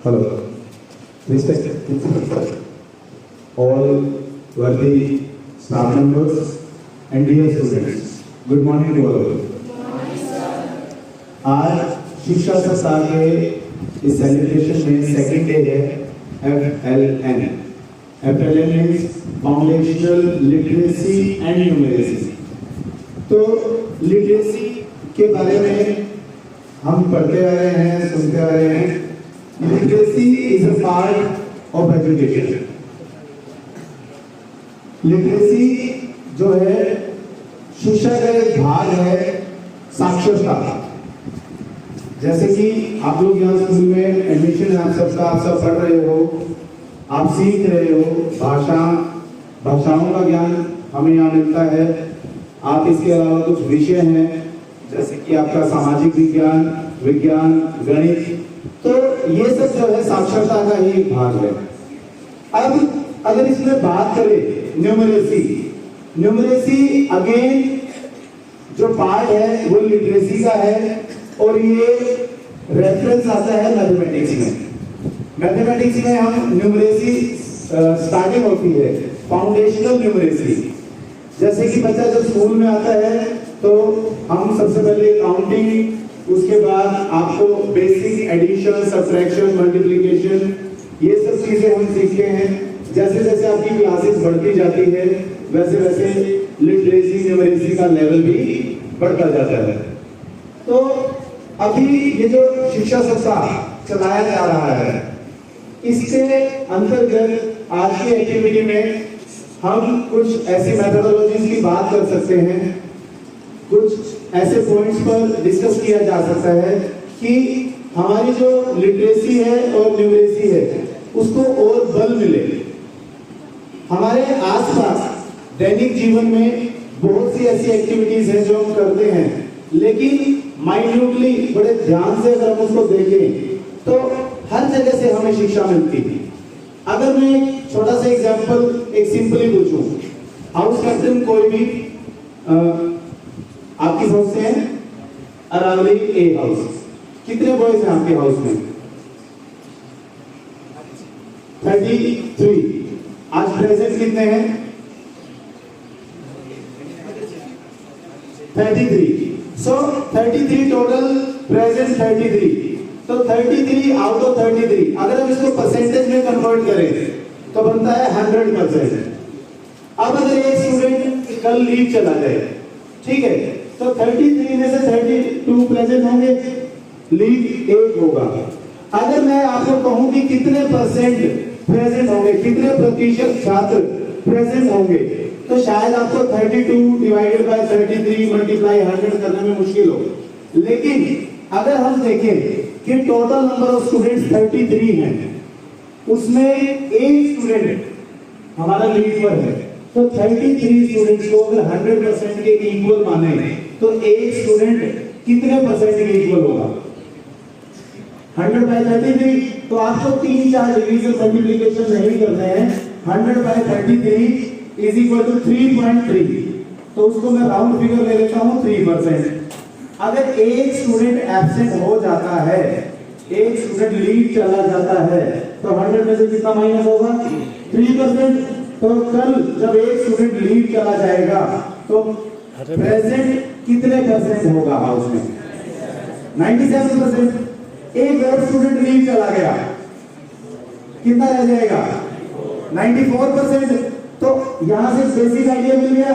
Hello. Respected principal, all worthy staff members and dear students, good morning to all of you. आज शिक्षा सप्ताह के इस celebration में सेकंड डे है FLN. FLN means foundational literacy and numeracy. तो literacy के बारे में हम पढ़ते आ रहे हैं, सुनते आ रहे हैं. Literacy is a part of education. Literacy जो है शिक्षा का एक भाग है. साक्षरता, जैसे कि आप लोग यहाँ स्कूल में एडमिशन है आप सबका, आप सब पढ़ रहे हो, आप सीख रहे हो. भाषाओं का ज्ञान हमें यहाँ मिलता है. आप इसके अलावा कुछ विषय हैं जैसे कि आपका सामाजिक विज्ञान, विज्ञान, गणित. तो ये सब जो है साक्षरता का ही एक भाग है. अब अगर इसमें बात करें न्यूमरेसी अगेन जो पार्ट है वो लिटरेसी का है. और ये रेफरेंस आता है मैथमेटिक्स में. मैथमेटिक्स में हम न्यूमरेसी स्टार्टिंग होती है फाउंडेशनल न्यूमरेसी. जैसे कि बच्चा जब स्कूल में आता है तो हम सबसे पहले काउंटिंग, उसके बाद आपको बेसिक एडिशन, सब्ट्रैक्शन, मल्टीप्लिकेशन, ये सब चीजें हम सीखते हैं. जैसे जैसे आपकी क्लासेस बढ़ती जाती है वैसे वैसे लिटरेसी न्यूमरेसी का लेवल भी बढ़ता जाता है. तो अभी ये जो शिक्षा सप्ताह चलाया जा रहा है इसके अंतर्गत आज की एक्टिविटी में हम कुछ ऐसी मेथोडोलॉजीज की बात कर सकते हैं. कुछ ऐसे पॉइंट्स पर डिस्कस किया जा सकता है कि हमारी जो लिटरेसी है और न्यूमरेसी है उसको और बल मिले. हमारे आसपास दैनिक जीवन में बहुत सी ऐसी एक्टिविटीज हैं जो हम करते हैं, लेकिन माइन्यूटली बड़े ध्यान से अगर हम उसको देखें तो हर जगह से हमें शिक्षा मिलती है. अगर मैं एक छोटा सा एग्जांपल एक सिंपली पूछूं, हाउस कैप्टन कोई भी आपकी हाउस से है अरावली ए हाउस, कितने बॉयज हैं आपके हाउस में? 33. आज प्रेजेंट कितने हैं? 33. सो 33 टोटल, प्रेजेंट 33. तो 33 आउट ऑफ 33 अगर हम इसको परसेंटेज में कन्वर्ट करें तो बनता है 100%. अब अगर एक स्टूडेंट कल लीव चला जाए, ठीक है, तो 33 में से 32 प्रेजेंट होंगे, लीव 1 होगा. अगर मैं आपको कहूं कि कितने परसेंट प्रेजेंट होंगे, कितने प्रतिशत छात्र प्रेजेंट होंगे, तो शायद आपको 32 डिवाइडेड बाय 33 मल्टीप्लाई 100 करने में मुश्किल हो. लेकिन अगर हम देखें कि टोटल नंबर ऑफ स्टूडेंट्स 33 हैं, उसमें एक स्टूडेंट हमारा लीड पर है, तो 33 स्टूडेंट्स को अगर 100% के इक्वल माने तो एक स्टूडेंट कितने परसेंट के इक्वल होगा? 100 बाय 33. तो आपको 3-4 डिवीजन मल्टीप्लिकेशन नहीं करने हैं. 100 बाय 33 इज इक्वल टू 3.3. तो उसको मैं राउंड फिगर ले लेता हूं 3%. अगर एक स्टूडेंट एब्सेंट हो जाता है, एक स्टूडेंट लीव चला जाता है, तो 100 में से कितना माइनस होगा? 3%. तो कल जब एक स्टूडेंट लीव चला जाएगा तो प्रेजेंट कितने परसेंट होगा हाउस में? 97%. एक और स्टूडेंट लीव चला गया, कितना रह जाएगा? 94%. तो यहां से बेसिक आइडिया मिल गया.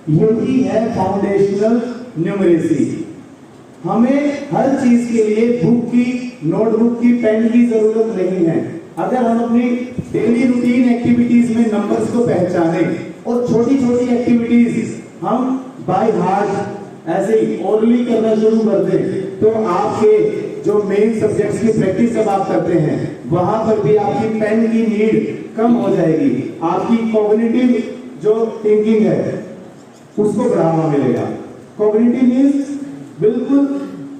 यही है फाउंडेशनल न्यूमरेसी. हमें हर चीज के लिए बुक की, नोटबुक की, पेन की जरूरत नहीं है. अगर हम अपनी डेली रूटीन एक्टिविटीज में नंबर्स को पहचाने और छोटी छोटी एक्टिविटीज हम बाय हार्ट ऐसे ही ओरली करना शुरू कर दें तो आपके जो मेन सब्जेक्ट्स की प्रैक्टिस जब आप करते हैं वहां पर भी आपकी पेन की नीड कम हो जाएगी. आपकी कॉग्निटिव जो थिंकिंग है उसको बढ़ावा मिलेगा. कॉग्निटिव मींस बिल्कुल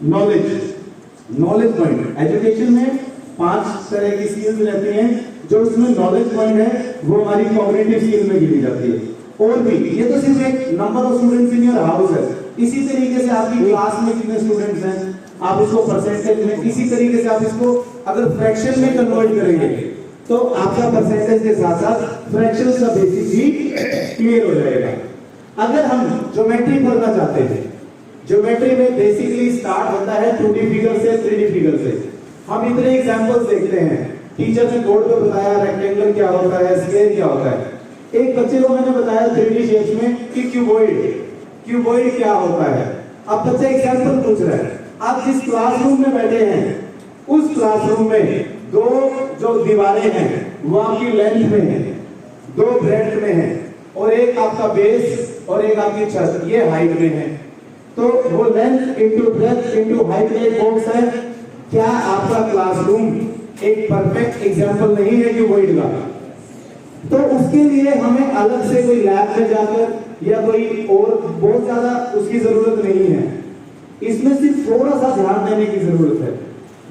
नॉलेज पॉइंट. एजुकेशन में 5 तरह की स्किल्स रहती हैं, जो उसमें नॉलेज पॉइंट है वो हमारी कॉग्निटिव स्किल में गिनी जाती है. और भी ये तो सिर्फ एक number of students in your house है. इसी तरीके से आपकी क्लास में कितने स्टूडेंट्स हैं, आप इसको परसेंटेज में, इसी तरीके से आप इसको अगर फ्रैक्शन में कन्वर्ट करेंगे तो आपका परसेंटेज के साथ साथ फ्रैक्शंस का बेसिक भी क्लियर हो जाएगा। अगर हम ज्योमेट्री पढ़ना चाहते हैं, ज्योमेट्री में बेसिकली स्टार्ट होता है 2D फिगर से, 3D फिगर से। हम इतने एग्जांपल्स देखते हैं, टीचर ने बोर्ड पे बताया रेक्टेंगल क्या होता है, स्क्वायर क्या होता है। एक बच्चे को मैंने बताया 3D शेप्स में कि क्यूबॉइड क्या होता है। अब बच्चा एग्जांपल पूछ रहा है, आप जिस क्लासरूम में बैठे हैं उस क्लासरूम में दो जो दीवारें हैं वो आपकी लेंथ में है, दो ब्रेड्थ में है, और एक आपका बेस और एक आपकी छत ये हाइट में है। तो वो length into breadth into height एक बॉक्स है। क्या आपका क्लासरूम एक परफेक्ट एग्जांपल नहीं है क्यूबॉइड का? तो उसके लिए हमें अलग से कोई लैब में जाकर या कोई और बहुत ज्यादा उसकी जरूरत नहीं है। इसमें सिर्फ थोड़ा सा ध्यान देने की जरूरत है।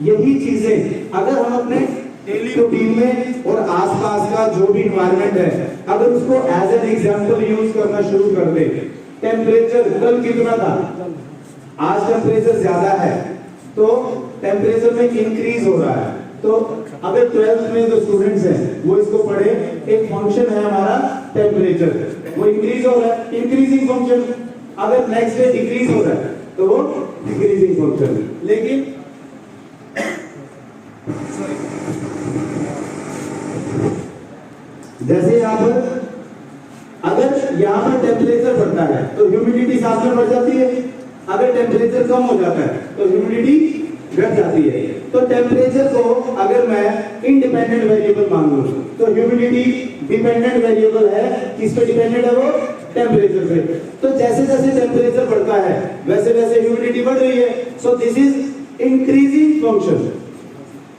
यही चीजें अगर हम अपने डेली रूटीन में और आसपास का जो भी इन्वायरमेंट है अगर उसको एज एन एग्जांपल यूज करना शुरू कर दे। टेम्परेचर कल कितना था, आज टेम्परेचर ज्यादा है तो टेम्परेचर में इंक्रीज हो रहा है। तो अगर 12th में जो स्टूडेंट्स हैं वो इसको पढ़े, एक फंक्शन है हमारा टेम्परेचर, वो इंक्रीज हो रहा है, इंक्रीजिंग फंक्शन। अगर नेक्स्ट डे डिक्रीज हो रहा है तो वो डिक्रीजिंग फंक्शन। लेकिन जैसे यहाँ पर अगर यहाँ पर टेम्परेचर बढ़ता है तो ह्यूमिडिटी साथ में बढ़ जाती है, अगर टेम्परेचर कम हो जाता है तो ह्यूमिडिटी घट जाती है। तो टेम्परेचर को अगर मैं इंडिपेंडेंट वेरिएबल मान लूं तो ह्यूमिडिटी डिपेंडेंट वेरिएबल है, किस पे डिपेंडेंट है वो? टेम्परेचर पे। तो जैसे जैसे टेम्परेचर बढ़ता है वैसे वैसे ह्यूमिडिटी बढ़ रही है। So this is increasing function.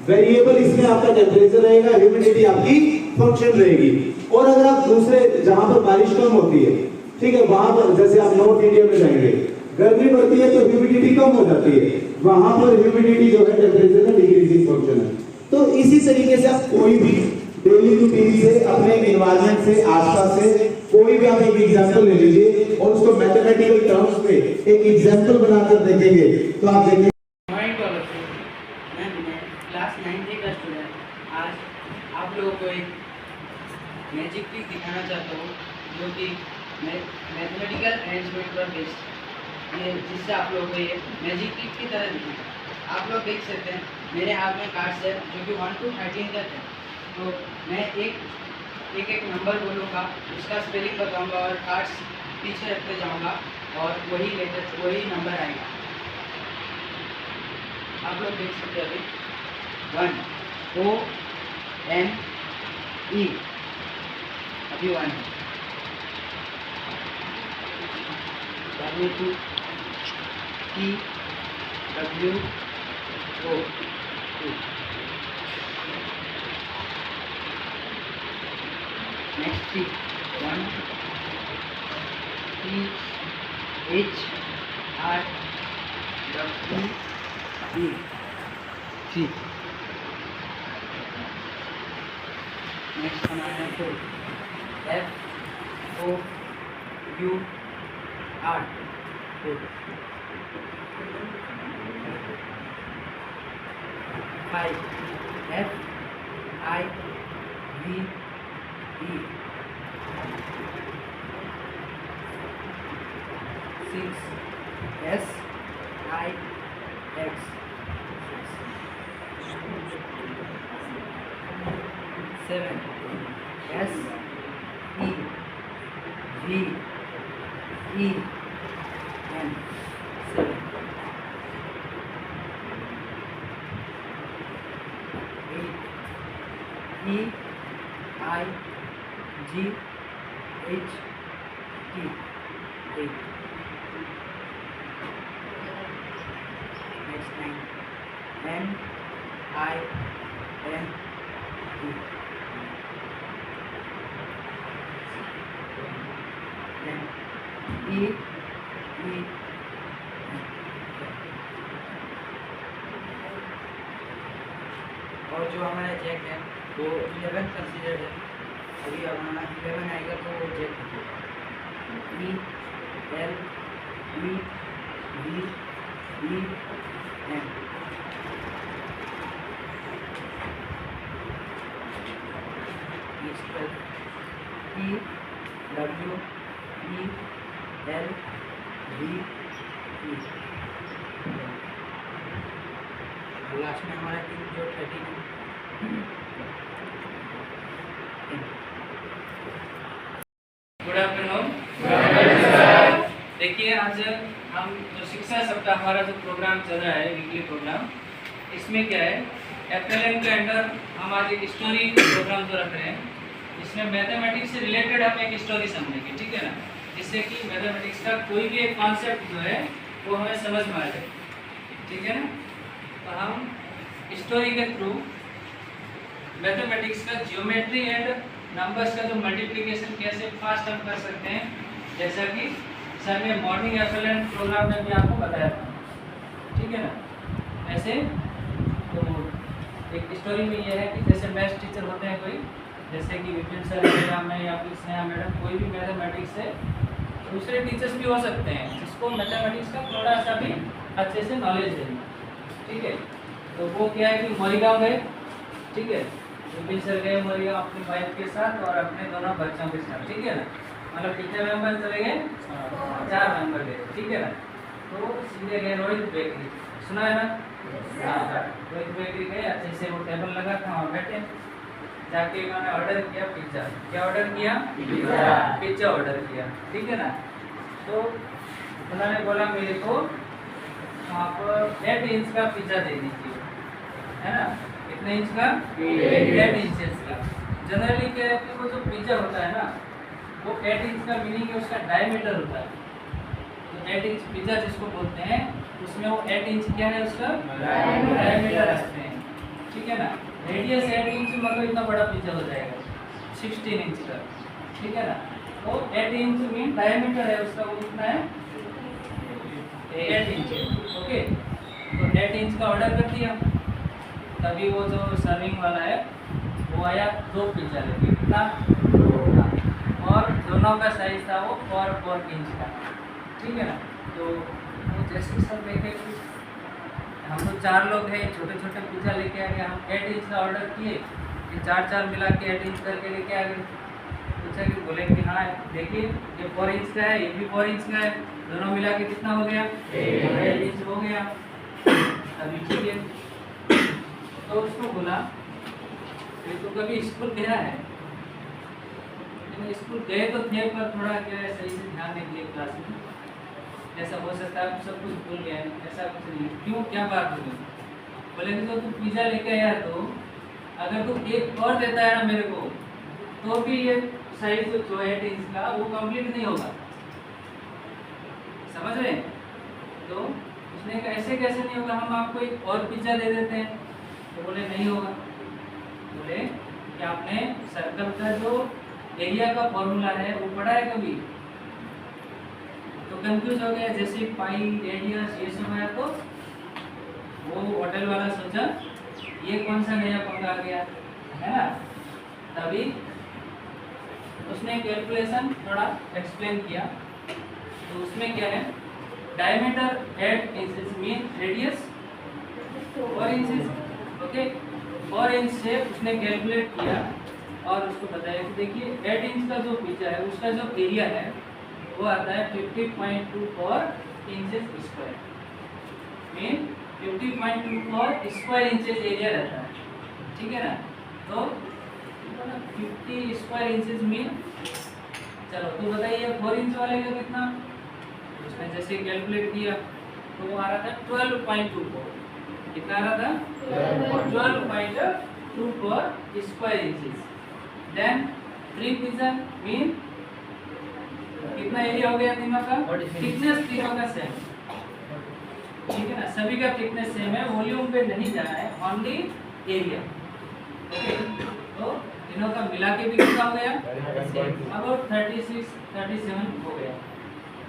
Variable इसमें आपका टेम्परेचर रहेगा, ह्यूमिडिटी आपकी फंक्शन रहेगी। और अगर आप दूसरे जहां पर बारिश कम होती है, ठीक है, वहां पर जैसे आप नॉर्थ इंडिया में जाएंगे, गर्मी बढ़ती है तो ह्यूमिडिटी कम हो जाती है, वहां पर ह्यूमिडिटी जो है टेम्परेचर का डिक्रीजिंग फंक्शन है। तो इसी तरीके से आप कोई भी डेली रूटीन से अपने एनवायरनमेंट से आसपास से कोई भी आप एक एग्जांपल ले लीजिए और उसको मैथमेटिकल टर्म्स में एक एग्जांपल बनाकर देखेंगे तो आप देखेंगे। क्लास 9 का स्टूडेंट आज आप लोगों को एक मैजिक ट्रिक दिखाना चाहता हूँ जो कि मैथमेटिकल अरेंजमेंट पर बेस्ड ये, जिससे आप लोगों को ये मैजिक ट्रिक की तरह दिखेगा। आप लोग देख सकते हैं मेरे हाथ में कार्ड्स है जो कि 1 to 13 तक है। तो मैं एक नंबर बोलूँगा, उसका स्पेलिंग बताऊँगा और कार्ड्स पीछे रखते जाऊँगा और वही नंबर आएगा। आप लोग देख सकते हैं अभी 1 O N E अभी 1 है। W2 T W O 2। Next 3 1 T H R W E 3। Next हमारा है 4 F O U R 4। 5 F I V E 6 S I X 7 S E V E N 7 8 E I G H T 8। Next 9 N I N E 10 E E N। और जो हमारा Jack है वो 11 considered है। अभी हमारा 11 आएगा तो वो जैक E L E V E M. E W E L V E। Last में हमारा जो 13 गुड आफ्टरनून। देखिए आज हम जो शिक्षा सप्ताह हमारा जो प्रोग्राम चल रहा है वीकली प्रोग्राम, इसमें क्या है FLN के अंडर हम आज एक स्टोरी प्रोग्राम जो रख रहे हैं, इसमें मैथमेटिक्स से रिलेटेड हम एक स्टोरी समझेंगे, ठीक है ना, जिससे कि मैथमेटिक्स का कोई भी एक कॉन्सेप्ट जो है वो हमें समझ में आ जाए, ठीक है ना। तो हम स्टोरी के थ्रू मैथमेटिक्स का ज्योमेट्री एंड नंबर्स का जो मल्टीप्लिकेशन कैसे फास्ट हम कर सकते हैं, जैसा कि सर ने मॉर्निंग FLN प्रोग्राम में भी आपको बताया था, ठीक है ना। ऐसे तो एक स्टोरी में यह है कि जैसे मैथ्स टीचर होते हैं कोई, जैसे कि विपिन सर या फिर स्नेहा मैडम, कोई भी मैथमेटिक्स से दूसरे टीचर्स भी हो सकते हैं जिसको मैथमेटिक्स का थोड़ा सा भी अच्छे से नॉलेज है, ठीक है। तो वो क्या है कि मरीगांव गए, ठीक है, विपिन सर गए मरीगांव अपनी वाइफ के साथ और अपने दोनों बच्चों के साथ, ठीक है ना। मतलब कितने मेंबर चले गए? 4 मेंबर गए, ठीक है ना। तो सीधे गए रोहित बेकरी, सुना है ना? हाँ, रोहित बेकरी गए, अच्छे से वो टेबल लगा था वहाँ बैठे, जाके उन्होंने ऑर्डर किया पिज्ज़ा। क्या ऑर्डर किया? पिज्ज़ा ऑर्डर किया, ठीक है ना। तो उन्होंने बोला मेरे को आप 8 इंच का पिज्ज़ा दे दीजिए, है ना। कितने इंच का? 8 इंचेस का। जनरली क्या है कि वो जो पिज्ज़ा होता है ना, वो 8 इंच का मीनिंग है उसका डायमीटर होता है। तो 8 इंच पिज्ज़ा जिसको बोलते हैं, उसमें वो 8 इंच क्या है उसका डायमीटर रखते हैं, ठीक है ना। रेडियस 8 इंच मतलब इतना बड़ा पिज्ज़ा हो जाएगा 16 इंच का, ठीक है ना। तो 8 इंच मीन डायमीटर है उसका, वो कितना है 8 इंच, ओके। तो 8 इंच का ऑर्डर कर दिया, तभी वो जो सर्विंग वाला है वो आया 2 पिज्ज़ा लेके, कितना, और दोनों का साइज था वो 4 इंच का, ठीक है ना। तो वो जैसे सब देखे कि हम तो 4 लोग हैं, छोटे छोटे पिज्ज़ा लेके आ गए, हम 8 इंच का ऑर्डर किए, ये 4 मिला के 8 इंच करके लेके आ गए। पूछा कि बोले कि हाँ देखिए ये 4 इंच का है, ये भी 4 इंच का है, दोनों मिला के कितना हो गया? 8 इंच हो गया। अभी ठीक है, तो उसको बोला ये तो कभी स्कूल गया है? स्कूल गए तो थे, पर थोड़ा क्या है सही से ध्यान नहीं दिए क्लास में, ऐसा हो सकता है सब कुछ भूल गया है, ऐसा कुछ नहीं। क्यों, क्या बात होगी? बोले कि तो तू पिज़्ज़ा लेके आया, तो अगर तू एक और देता है ना मेरे को, तो भी ये साइज जो 8 इंच का वो कंप्लीट नहीं होगा, समझ रहे हैं। तो उसने कहा ऐसे कैसे नहीं होगा, हम आपको एक और पिज़्ज़ा दे देते हैं। तो बोले नहीं होगा। बोले कि आपने सर्कल का जो एरिया का फॉर्मूला है वो पढ़ा है कभी? तो कंफ्यूज हो गया, जैसे पाई, रेडियस, ये सब आया तो वो होटल वाला सोचा ये कौन सा नया पंगा आ गया, है ना। तभी उसने कैलकुलेशन थोड़ा एक्सप्लेन किया। तो उसमें क्या है, diameter 8 inches mean radius 4 inches, okay. 4 inch से उसने कैलकुलेट किया और उसको बताया कि देखिए 8 इंच का जो पिज्जा है उसका जो एरिया है वो आता है 50.24 inches square, mean 50.24 square inches area रहता है, ठीक है ना। तो 50 स्क्वायर इंचेस मीन, चलो तो बताइए 4 इंच वाले का कितना? उसने जैसे कैलकुलेट किया तो वो आ रहा था 12.24, कितना आ रहा था 12.24 square inches. Then 3 pizza mean कितना एरिया हो गया तीनों का? थिकनेस तीनों का सेम, ठीक है ना, सभी का थिकनेस सेम है, वॉल्यूम पे नहीं जाना है, ओनली एरिया, ओके। तो तीनों का मिला के भी कितना हो गया? अबाउट 36-37 हो गया,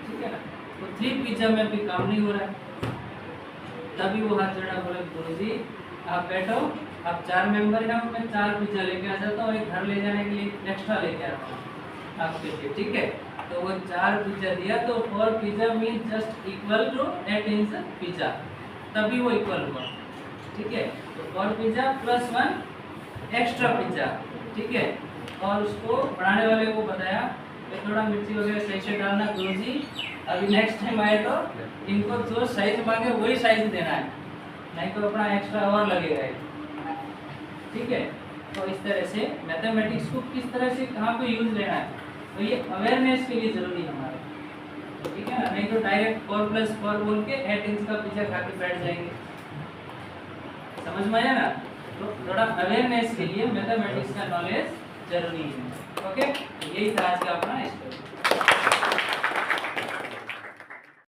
ठीक है ना। तो 3 पिज्जा में भी काम नहीं हो रहा है। तभी वो हाथ जोड़ा, बोले गुरुजी आप बैठो, आप 4 मेंबर हैं, मैं 4 पिज्जा लेके आ जाता हूँ, एक घर ले जाने के लिए एक्स्ट्रा लेके आता हूँ आपके लिए, ठीक है। तो वो 4 पिज्जा दिया, तो 4 pizza mean just equal to 8 inch pizza, तभी वो इक्वल हुआ, ठीक है। तो और पिज्जा प्लस 1 एक्स्ट्रा पिज्जा, ठीक है। और उसको बनाने वाले को बताया कि थोड़ा मिर्ची वगैरह सही से डालना गुरुजी, अभी नेक्स्ट टाइम आए तो इनको जो साइज मांगे वही साइज देना है, नहीं तो अपना एक्स्ट्रा और लगेगा, ठीक है। तो इस तरह से मैथमेटिक्स को किस तरह से कहाँ पे यूज लेना है, तो ये अवेयरनेस के लिए जरूरी है हमारे, ठीक है ना। नहीं तो डायरेक्ट 4 + 4 बोल के 8 इंच का पिज्जा खा के बैठ जाएंगे, समझ में आया ना। तो थोड़ा अवेयरनेस के लिए मैथमेटिक्स का नॉलेज जरूरी है, ओके। यही था आज का अपना स्टोरी।